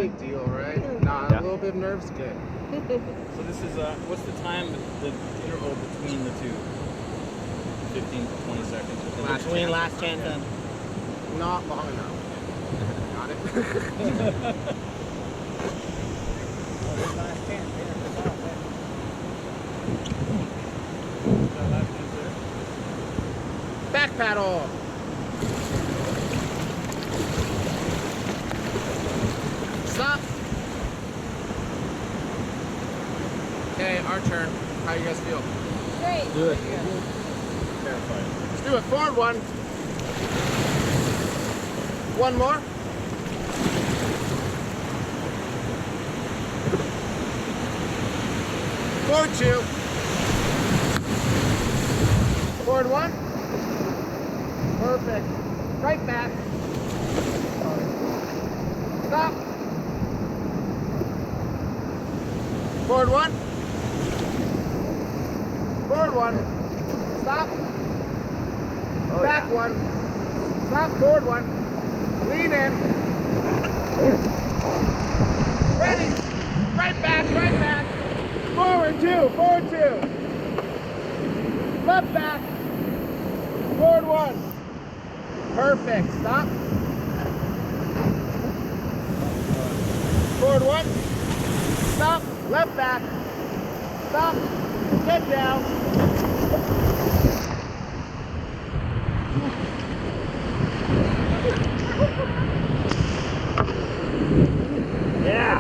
big deal, right? Nah, a little bit of nerves, good. So this is, what's the time, the interval between the two? 15 to 20 seconds. Between last chance and... Not long enough. Got it? Last chance. Back paddle. Stop. Okay, our turn. How you guys feel? Great. Do it. Terrified. Let's do it. Forward one. One more. Forward two. Forward one. Perfect. Right back. Stop. Forward one. Forward one. Stop. Oh, Back yeah. one. Stop. Forward one. Lean in. Ready. Right back. Right back. Forward two. Forward two. Left back. Forward one. Perfect. Stop. Forward one. Stop. Left back. Stop. Get down. Yeah.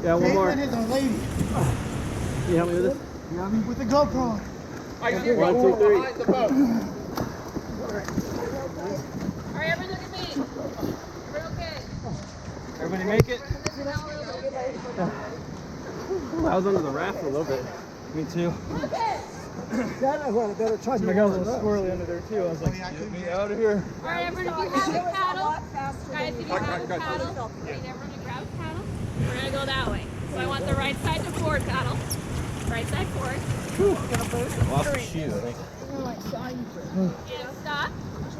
Yeah, one more. Caitlin is a lady. Can you help me with this? You got me with the GoPro. One, two, three. Behind the boat. Alright, everyone look at me. We're okay. Everybody make it? I was under the raft for a little bit. Me too. Okay. That was a better try. My guy was squirrely under there too. I was like, get me out of here. Alright, everyone, if you have a paddle, guys, if you have a paddle, I need everyone to grab a paddle. We're going to go that way. So I want the right side to forward paddle. Right side forward. Lost the shoe, I think. Yeah, stop.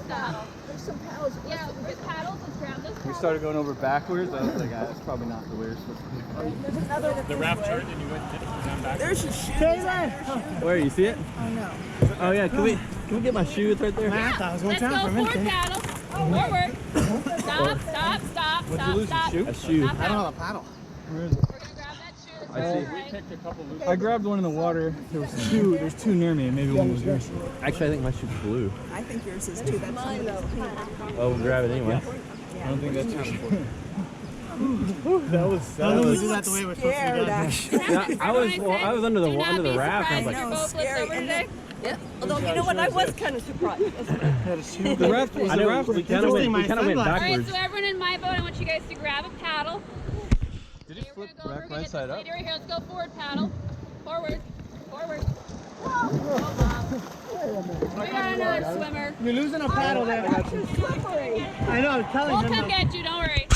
Stop. There's some paddles. Yeah, with paddles, let's grab those We paddles. started going over backwards. I was like, that's probably not the way we're supposed to There's another one. The raft turned and you went down back. There's your shoe. go. Where, you see it? Oh no. Oh yeah, can we get my shoe? It's right there. I thought I was going Let's go down for a forward minute. paddle. Forward. Stop, stop, stop, What'd you stop, lose, stop. a shoe? A shoe. Stop I don't paddle. have a paddle. Where is it? We're going to grab that shoe. I see. Right. Picked a couple loose. I grabbed one in the water. There's two near me, and maybe one was yours. Actually, I think my shoe's blue. I think yours is too. That's mine though. Oh, we'll grab it anyway. I don't think that's yours. That was do that the way it was supposed to be Scared done. actually. Yeah, I was under the raft. I was like, No, Your boat flips scary. over And today. then, yeah. Although you know what, I was kind of surprised. the raft was the raft. We kind of went my backwards. Alright, so everyone in my boat, I want you guys to grab a paddle. Did Okay, it we're flip gonna go, back we're gonna right get side this up? lady right here. Let's go forward paddle. Forward. Forward. We got another swimmer. You're losing a paddle there. Slippery. I know, I was telling We'll him. come get you, don't worry.